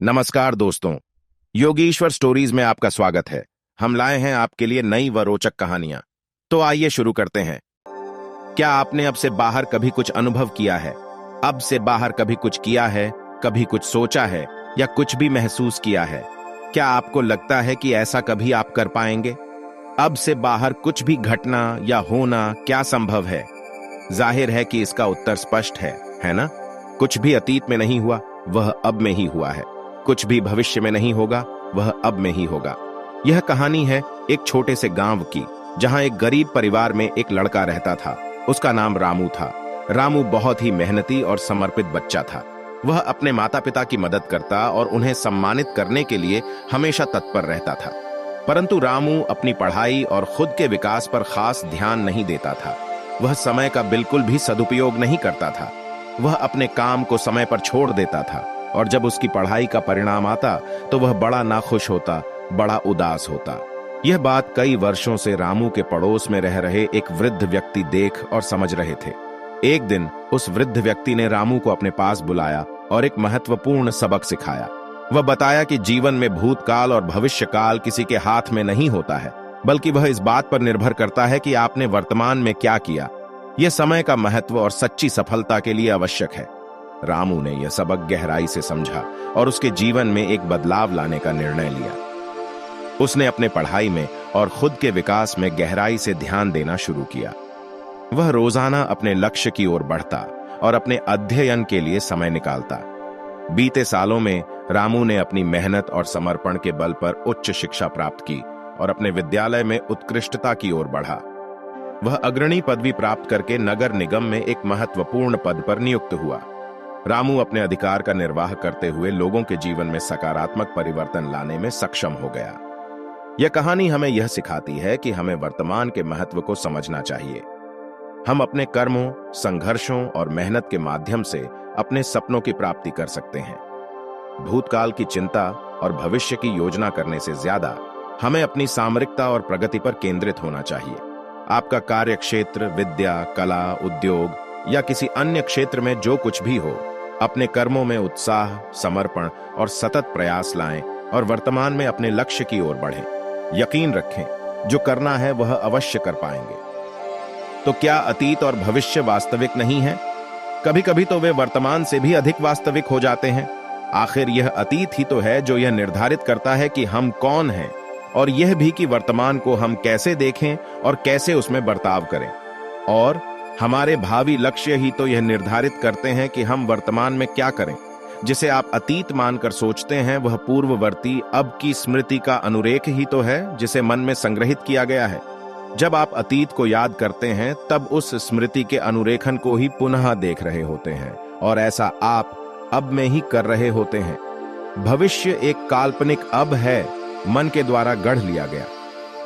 नमस्कार दोस्तों, योगेश्वर स्टोरीज में आपका स्वागत है। हम लाए हैं आपके लिए नई व रोचक कहानियां। तो आइए शुरू करते हैं। क्या आपने अब से बाहर कभी कुछ अनुभव किया है? अब से बाहर कभी कुछ किया है, कभी कुछ सोचा है या कुछ भी महसूस किया है? क्या आपको लगता है कि ऐसा कभी आप कर पाएंगे? अब से बाहर कुछ भी घटना या होना क्या संभव है? जाहिर है कि इसका उत्तर स्पष्ट है ना? कुछ भी अतीत में नहीं हुआ, वह अब में ही हुआ है। कुछ भी भविष्य में नहीं होगा, वह अब में ही होगा। यह कहानी है एक छोटे से गांव की, जहां एक गरीब परिवार में एक लड़का रहता था। उसका नाम रामू था। रामू बहुत ही मेहनती और समर्पित बच्चा था। वह अपने माता पिता की मदद करता और उन्हें सम्मानित करने के लिए हमेशा तत्पर रहता था। परंतु रामू अपनी पढ़ाई और खुद के विकास पर खास ध्यान नहीं देता था। वह समय का बिल्कुल भी सदुपयोग नहीं करता था। वह अपने काम को समय पर छोड़ देता था और जब उसकी पढ़ाई का परिणाम आता तो वह बड़ा नाखुश होता, बड़ा उदास होता। यह बात कई वर्षों से रामू के पड़ोस में रह रहे एक वृद्ध व्यक्ति देख और समझ रहे थे। एक दिन उस वृद्ध व्यक्ति ने रामू को अपने पास बुलाया और एक महत्वपूर्ण सबक सिखाया। वह बताया कि जीवन में भूतकाल और भविष्यकाल किसी के हाथ में नहीं होता है, बल्कि वह इस बात पर निर्भर करता है कि आपने वर्तमान में क्या किया। यह समय का महत्व और सच्ची सफलता के लिए आवश्यक है। रामू ने यह सबक गहराई से समझा और उसके जीवन में एक बदलाव लाने का निर्णय लिया। उसने अपने पढ़ाई में और खुद के विकास में गहराई से ध्यान देना शुरू किया। वह रोजाना अपने लक्ष्य की ओर बढ़ता और अपने अध्ययन के लिए समय निकालता। बीते सालों में रामू ने अपनी मेहनत और समर्पण के बल पर उच्च शिक्षा प्राप्त की और अपने विद्यालय में उत्कृष्टता की ओर बढ़ा। वह अग्रणी पदवी प्राप्त करके नगर निगम में एक महत्वपूर्ण पद पर नियुक्त हुआ। रामू अपने अधिकार का निर्वाह करते हुए लोगों के जीवन में सकारात्मक परिवर्तन लाने में सक्षम हो गया। यह कहानी हमें यह सिखाती है कि हमें वर्तमान के महत्व को समझना चाहिए। हम अपने कर्मों, संघर्षों और मेहनत के माध्यम से अपने सपनों की प्राप्ति कर सकते हैं। भूतकाल की चिंता और भविष्य की योजना करने से ज्यादा हमें अपनी सामरिकता और प्रगति पर केंद्रित होना चाहिए। आपका कार्य क्षेत्र, विद्या, कला, उद्योग या किसी अन्य क्षेत्र में जो कुछ भी हो, अपने कर्मों में उत्साह, समर्पण और सतत प्रयास लाएं और वर्तमान में अपने लक्ष्य की ओर बढ़ें। यकीन रखें, जो करना है वह अवश्य कर पाएंगे। तो क्या अतीत और भविष्य वास्तविक नहीं है? कभी कभी तो वे वर्तमान से भी अधिक वास्तविक हो जाते हैं। आखिर यह अतीत ही तो है जो यह निर्धारित करता है कि हम कौन हैं, और यह भी कि वर्तमान को हम कैसे देखें और कैसे उसमें बर्ताव करें। और हमारे भावी लक्ष्य ही तो यह निर्धारित करते हैं कि हम वर्तमान में क्या करें। जिसे आप अतीत मानकर सोचते हैं, वह पूर्ववर्ती अब की स्मृति का अनुरेख ही तो है, जिसे मन में संग्रहित किया गया है। जब आप अतीत को याद करते हैं, तब उस स्मृति के अनुरेखन को ही पुनः देख रहे होते हैं, और ऐसा आप अब में ही कर रहे होते हैं। भविष्य एक काल्पनिक अब है, मन के द्वारा गढ़ लिया गया।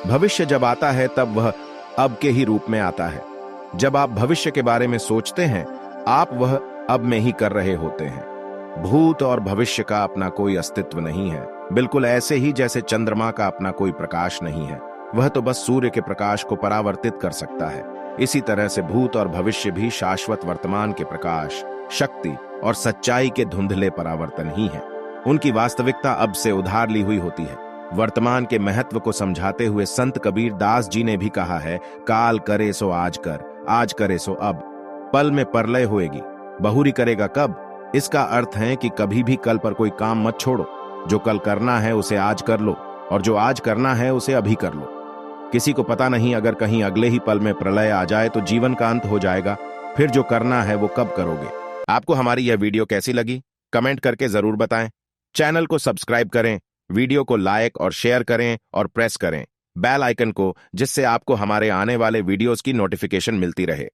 भविष्य जब आता है तब वह अब के ही रूप में आता है। जब आप भविष्य के बारे में सोचते हैं, आप वह अब में ही कर रहे होते हैं। भूत और भविष्य का अपना कोई अस्तित्व नहीं है, बिल्कुल ऐसे ही जैसे चंद्रमा का अपना कोई प्रकाश नहीं है। वह तो बस सूर्य के प्रकाश को परावर्तित कर सकता है। इसी तरह से भूत और भविष्य भी शाश्वत वर्तमान के प्रकाश, शक्ति और सच्चाई के धुंधले परावर्तन ही हैं। उनकी वास्तविकता अब से उधार ली हुई होती है। वर्तमान के महत्व को समझाते हुए संत कबीर दास जी ने भी कहा है, काल करे सो आज कर, आज करे सो अब। पल में परलय होएगी, बहुरी करेगा कब। इसका अर्थ है कि कभी भी कल पर कोई काम मत छोड़ो। जो कल करना है उसे आज कर लो, और जो आज करना है उसे अभी कर लो। किसी को पता नहीं, अगर कहीं अगले ही पल में प्रलय आ जाए तो जीवन का अंत हो जाएगा। फिर जो करना है वो कब करोगे? आपको हमारी यह वीडियो कैसी लगी? कमेंट करके जरूर बताएं। चैनल को सब्सक्राइब करें, वीडियो को लाइक और शेयर करें और प्रेस करें बेल आइकन को, जिससे आपको हमारे आने वाले वीडियोस की नोटिफिकेशन मिलती रहे।